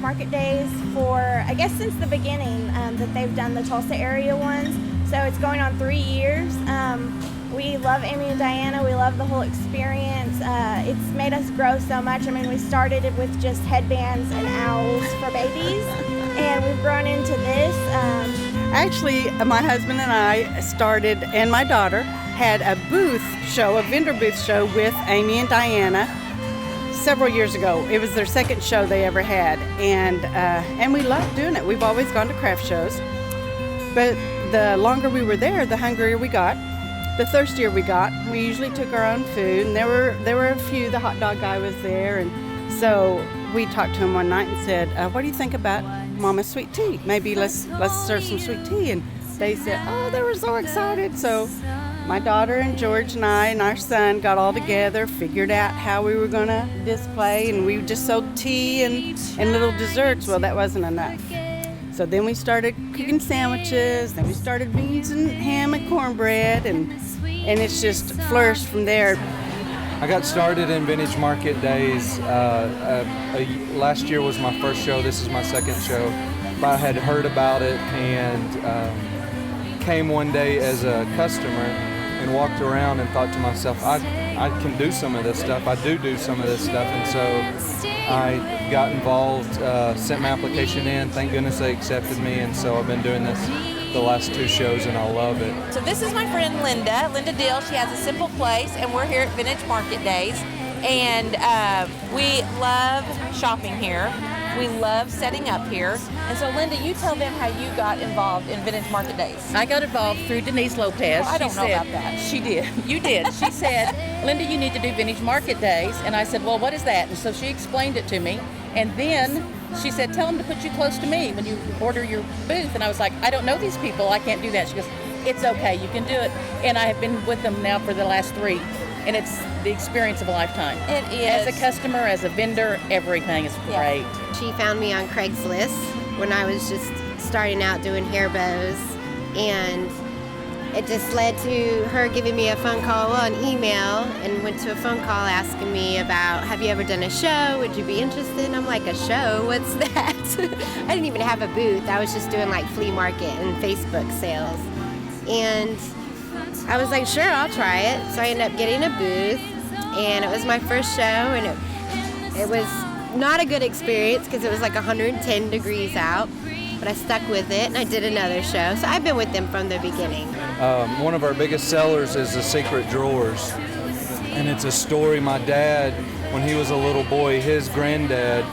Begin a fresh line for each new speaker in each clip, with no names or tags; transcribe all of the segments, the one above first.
Market Days for, I guess, since the beginning that they've done the Tulsa area ones. So it's going on 3 years. We love Amy and Diana. We love the whole experience. It's made us grow so much. I mean, we started it with just headbands and owls for babies, and we've grown into this.
Actually, my husband and I started, and my daughter had a booth show, a vendor booth show with Amy and Diana several years ago. It was their second show they ever had, and we loved doing it. We've always gone to craft shows, but the longer we were there, the hungrier we got, the thirstier we got. We usually took our own food, and there were a few. The hot dog guy was there, and so we talked to him one night and said, "What do you think about Mama's sweet tea? Maybe let's serve some sweet tea." And they said, "Oh, they were so excited." So my daughter and George and I and our son got all together, figured out how we were going to display, and we just sold tea and little desserts. Well, that wasn't enough. So then we started cooking sandwiches, then we started beans and ham and cornbread, and it's just flourished from there.
I got started in Vintage Market Days. Last year was my first show. This is my second show. I had heard about it and came one day as a customer and walked around and thought to myself, I can do some of this stuff. I do some of this stuff. And so I got involved, sent my application in. Thank goodness they accepted me. And so I've been doing this the last 2 shows, and I love it.
So this is my friend Linda Dill. She has a simple place, and we're here at Vintage Market Days. And we love shopping here. We love setting up here. And so, Linda, you tell them how you got involved in Vintage Market Days.
I got involved through Denise Lopez.
Well, I don't know about that.
She did. You did. She said, "Linda, you need to do Vintage Market Days." And I said, "Well, what is that?" And so she explained it to me. And then she said, "Tell them to put you close to me when you order your booth." And I was like, "I don't know these people. I can't do that." She goes, "It's okay. You can do it." And I have been with them now for the last 3. And it's the experience of a lifetime.
It is.
As a customer, as a vendor, everything is great.
She found me on Craigslist when I was just starting out doing hair bows, and it just led to her giving me a phone call, an email, and went to a phone call asking me about, "Have you ever done a show? Would you be interested?" And I'm like, "A show? What's that?" I didn't even have a booth. I was just doing like flea market and Facebook sales. And I was like, "Sure, I'll try it." So I ended up getting a booth, and it was my first show, and it was not a good experience because it was like 110 degrees out, but I stuck with it, and I did another show. So I've been with them from the beginning.
One of our biggest sellers is the Secret Drawers, and it's a story. My dad, when he was a little boy, his granddad,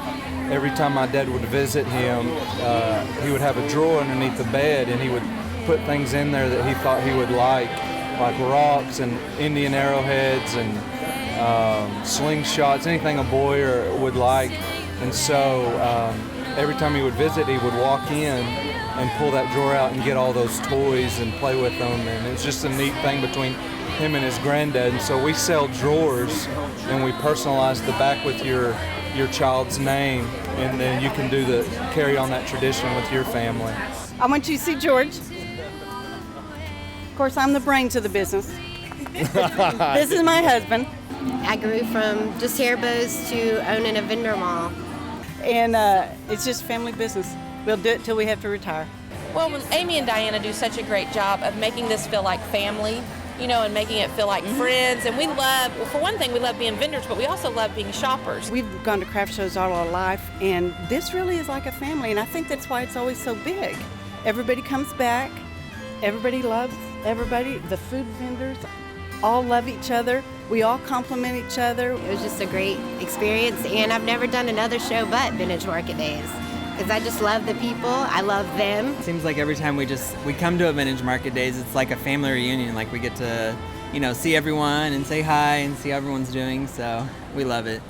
every time my dad would visit him, he would have a drawer underneath the bed, and he would put things in there that he thought he would like rocks and Indian arrowheads and slingshots, anything a boy would like. And so every time he would visit, he would walk in and pull that drawer out and get all those toys and play with them. And it's just a neat thing between him and his granddad. And so we sell drawers, and we personalize the back with your child's name, and then you can carry on that tradition with your family.
I want you to see George. Of course, I'm the brains of the business. This is my husband.
I grew from just hair bows to owning a vendor mall.
And it's just family business. We'll do it till we have to retire.
Well, Amy and Diana do such a great job of making this feel like family, and making it feel like friends. And we love, for one thing, we love being vendors, but we also love being shoppers.
We've gone to craft shows all our life, and this really is like a family, and I think that's why it's always so big. Everybody comes back. Everybody loves everybody. The food vendors all love each other. We all compliment each other.
It was just a great experience, and I've never done another show but Vintage Market Days because I just love the people. I love them.
Seems like every time we come to a Vintage Market Days, it's like a family reunion. Like we get to, see everyone and say hi and see how everyone's doing. So we love it.